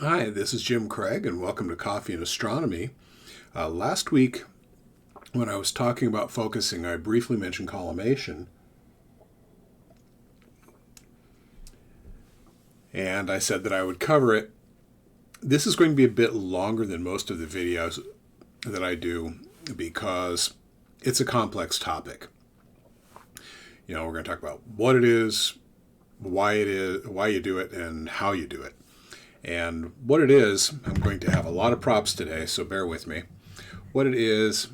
Hi, this is Jim Craig, and welcome to Coffee and Astronomy. Last week, when I was talking about focusing, I briefly mentioned collimation, and I said that I would cover it. This is going to be a bit longer than most of the videos that I do because it's a complex topic. We're going to talk about what it is, why you do it, and how you do it. And what it is, I'm going to have a lot of props today, so bear with me. What it is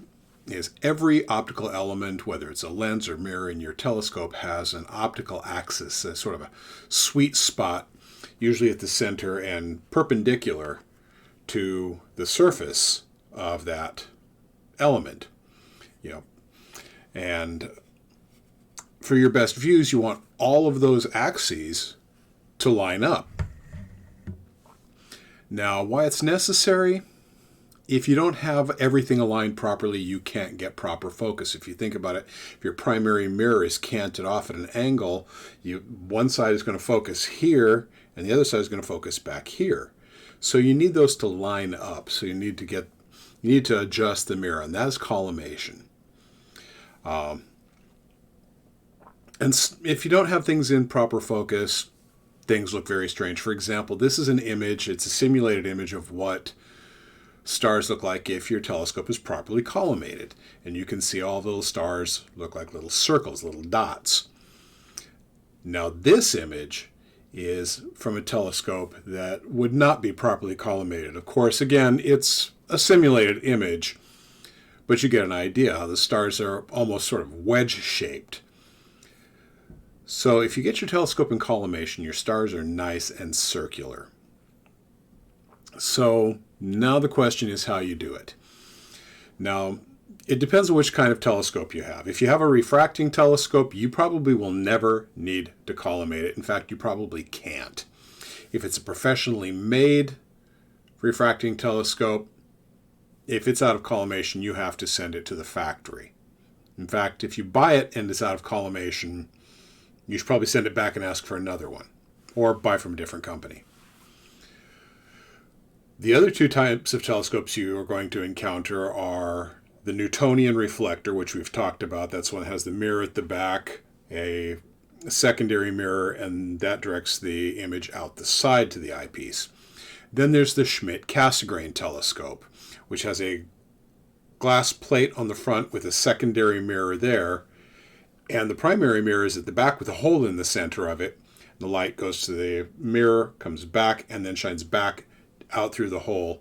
every optical element, whether it's a lens or mirror in your telescope, has an optical axis, a sort of a sweet spot, usually at the center and perpendicular to the surface of that element. And for your best views, you want all of those axes to line up. Now, why it's necessary? If you don't have everything aligned properly, you can't get proper focus. If you think about it, if your primary mirror is canted off at an angle, one side is going to focus here, and the other side is going to focus back here. So you need those to line up. So you need to adjust the mirror, and that's collimation. And if you don't have things in proper focus, things look very strange. For example, this is an image. It's a simulated image of what stars look like if your telescope is properly collimated. And you can see all the little stars look like little circles, little dots. Now, this image is from a telescope that would not be properly collimated. Of course, again, it's a simulated image, but you get an idea how the stars are almost sort of wedge-shaped. So if you get your telescope in collimation, your stars are nice and circular. So now the question is how you do it. Now, it depends on which kind of telescope you have. If you have a refracting telescope, you probably will never need to collimate it. In fact, you probably can't. If it's a professionally made refracting telescope, if it's out of collimation, you have to send it to the factory. In fact, if you buy it and it's out of collimation, you should probably send it back and ask for another one, or buy from a different company. The other two types of telescopes you are going to encounter are the Newtonian reflector, which we've talked about. That's one that has the mirror at the back, a secondary mirror, and that directs the image out the side to the eyepiece. Then there's the Schmidt-Cassegrain telescope, which has a glass plate on the front with a secondary mirror there, and the primary mirror is at the back with a hole in the center of it. The light goes to the mirror, comes back, and then shines back out through the hole.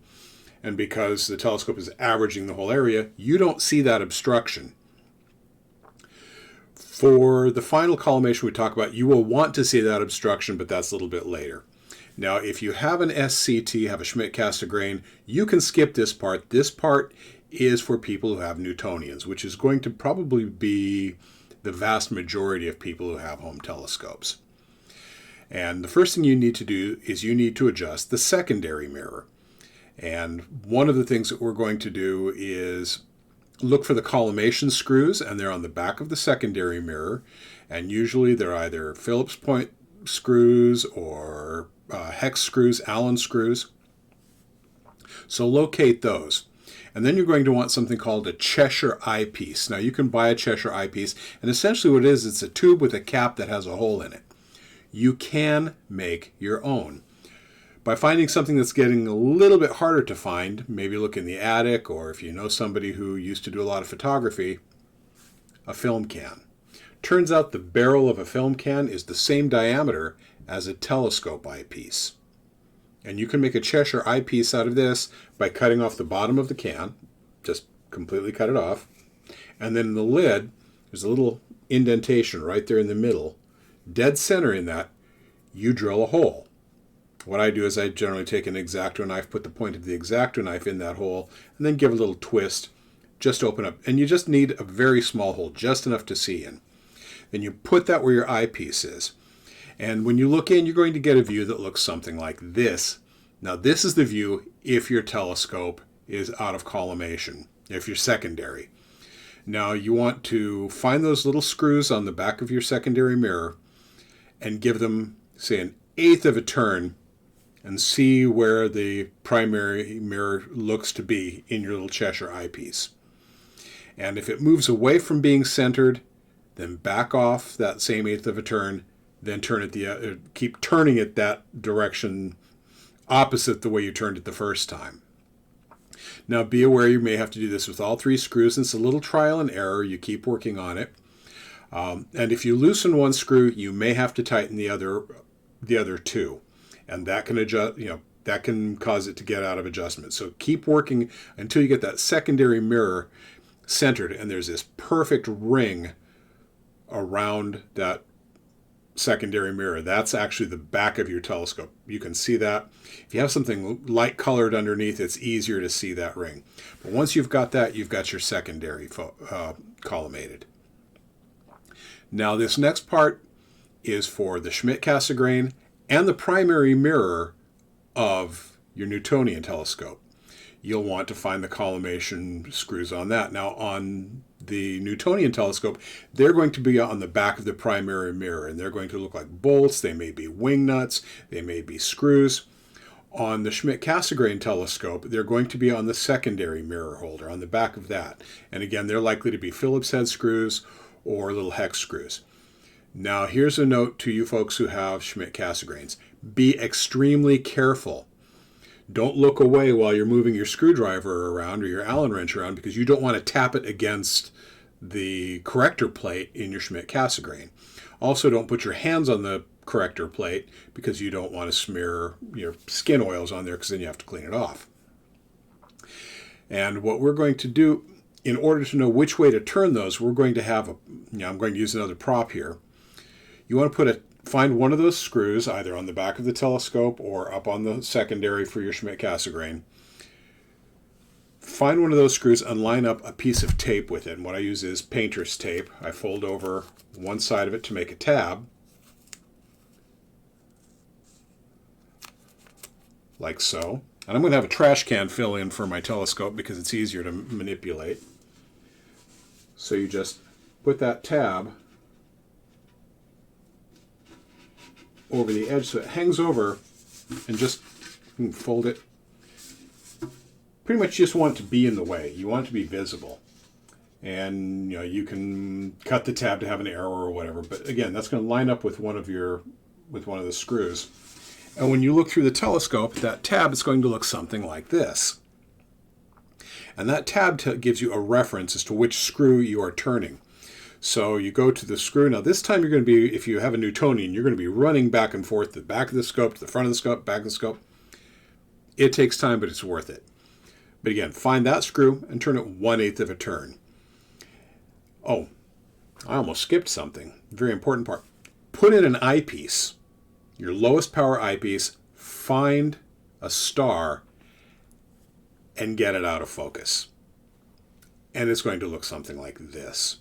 And because the telescope is averaging the whole area, you don't see that obstruction. For the final collimation we talk about, you will want to see that obstruction, but that's a little bit later. Now, if you have an SCT, have a Schmidt-Cassegrain, you can skip this part. This part is for people who have Newtonians, which is going to probably be the vast majority of people who have home telescopes. And the first thing you need to do is you need to adjust the secondary mirror. And one of the things that we're going to do is look for the collimation screws, and they're on the back of the secondary mirror. And usually they're either Phillips point screws or hex screws, Allen screws. So locate those. And then you're going to want something called a Cheshire eyepiece. Now, you can buy a Cheshire eyepiece, and essentially what it is, it's a tube with a cap that has a hole in it. You can make your own. By finding something that's getting a little bit harder to find, maybe look in the attic, or if you know somebody who used to do a lot of photography, a film can. Turns out the barrel of a film can is the same diameter as a telescope eyepiece. And you can make a Cheshire eyepiece out of this by cutting off the bottom of the can, just completely cut it off. And then in the lid, there's a little indentation right there in the middle. Dead center in that, you drill a hole. What I do is I generally take an X-Acto knife, put the point of the X-Acto knife in that hole, and then give a little twist, just open up. And you just need a very small hole, just enough to see in. Then you put that where your eyepiece is. And when you look in, you're going to get a view that looks something like this. Now, this is the view if your telescope is out of collimation, if you're secondary. Now, you want to find those little screws on the back of your secondary mirror and give them, say, an eighth of a turn and see where the primary mirror looks to be in your little Cheshire eyepiece. And if it moves away from being centered, then back off that same eighth of a turn, then keep turning it that direction opposite the way you turned it the first time. Now be aware you may have to do this with all three screws. It's a little trial and error. You keep working on it. And if you loosen one screw, you may have to tighten the other two. And that can adjust, that can cause it to get out of adjustment. So keep working until you get that secondary mirror centered and there's this perfect ring around that secondary mirror. That's actually the back of your telescope. You can see that. If you have something light colored underneath, it's easier to see that ring. But once you've got that, you've got your secondary collimated. Now this next part is for the Schmidt-Cassegrain and the primary mirror of your Newtonian telescope. You'll want to find the collimation screws on that. Now on the Newtonian telescope, they're going to be on the back of the primary mirror, and they're going to look like bolts. They may be wing nuts. They may be screws. On the Schmidt-Cassegrain telescope, they're going to be on the secondary mirror holder, on the back of that. And again, they're likely to be Phillips head screws or little hex screws. Now, here's a note to you folks who have Schmidt-Cassegrains. Be extremely careful. Don't look away while you're moving your screwdriver around or your Allen wrench around, because you don't want to tap it against the corrector plate in your Schmidt-Cassegrain. Also, don't put your hands on the corrector plate because you don't want to smear your skin oils on there, because then you have to clean it off. And what we're going to do, in order to know which way to turn those, we're going to have I'm going to use another prop here. You want to find one of those screws either on the back of the telescope or up on the secondary for your Schmidt-Cassegrain. Find one of those screws and line up a piece of tape with it. And what I use is painter's tape. I fold over one side of it to make a tab, like so. And I'm going to have a trash can fill in for my telescope because it's easier to manipulate. So you just put that tab over the edge so it hangs over, and just fold it. Pretty much just want it to be in the way. You want it to be visible. And you can cut the tab to have an arrow or whatever, but again, that's going to line up with one of the screws. And when you look through the telescope, that tab is going to look something like this. And that tab gives you a reference as to which screw you are turning. So you go to the screw. Now this time you're going to be, if you have a Newtonian, you're going to be running back and forth, the back of the scope to the front of the scope, back of the scope. It takes time, but it's worth it. But again, find that screw and turn it 1/8 of a turn. Oh, I almost skipped something. Very important part. Put in an eyepiece, your lowest power eyepiece, find a star and get it out of focus. And it's going to look something like this.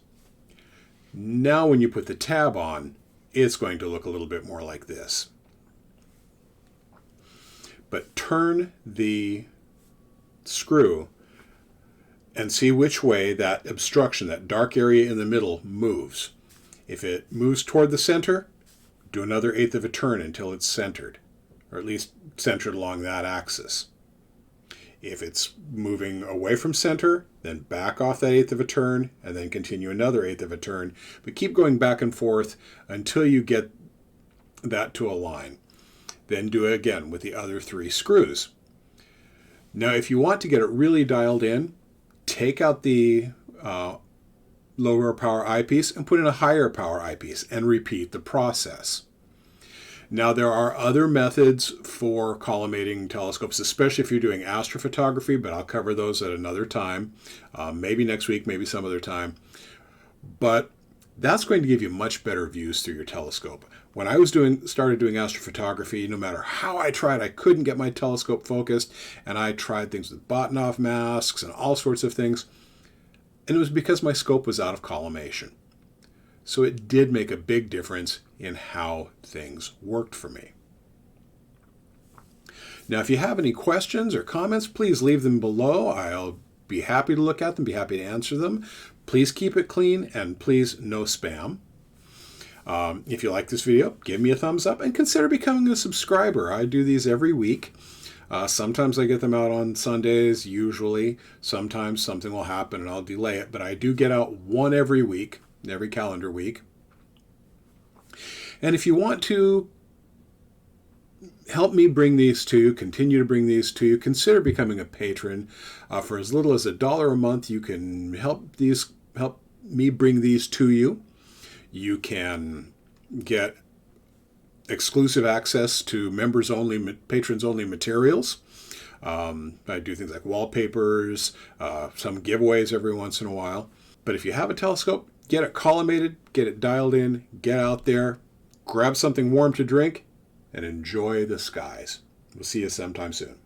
Now when you put the tab on, it's going to look a little bit more like this. But turn the screw and see which way that obstruction, that dark area in the middle, moves. If it moves toward the center, do another 1/8 of a turn until it's centered, or at least centered along that axis. If it's moving away from center, then back off that 1/8 of a turn and then continue another 1/8 of a turn. But keep going back and forth until you get that to align. Then do it again with the other 3 screws. Now, if you want to get it really dialed in, take out the lower power eyepiece and put in a higher power eyepiece and repeat the process. Now, there are other methods for collimating telescopes, especially if you're doing astrophotography, but I'll cover those at another time, maybe next week, maybe some other time. But that's going to give you much better views through your telescope. When I started doing astrophotography, no matter how I tried, I couldn't get my telescope focused, and I tried things with Botanoff masks and all sorts of things, and it was because my scope was out of collimation. So it did make a big difference in how things worked for me. Now, if you have any questions or comments, please leave them below. I'll be happy to look at them, be happy to answer them. Please keep it clean, and please no spam. If you like this video, give me a thumbs up and consider becoming a subscriber. I do these every week. Sometimes I get them out on Sundays, usually. Sometimes something will happen and I'll delay it, but I do get out one every week, every calendar week. And if you want to help me bring these to you, continue to bring these to you, consider becoming a patron. For as little as $1 a month, you can help me bring these to you. You can get exclusive access to members-only, patrons-only materials. I do things like wallpapers, some giveaways every once in a while. But if you have a telescope, get it collimated, get it dialed in, get out there, grab something warm to drink, and enjoy the skies. We'll see you sometime soon.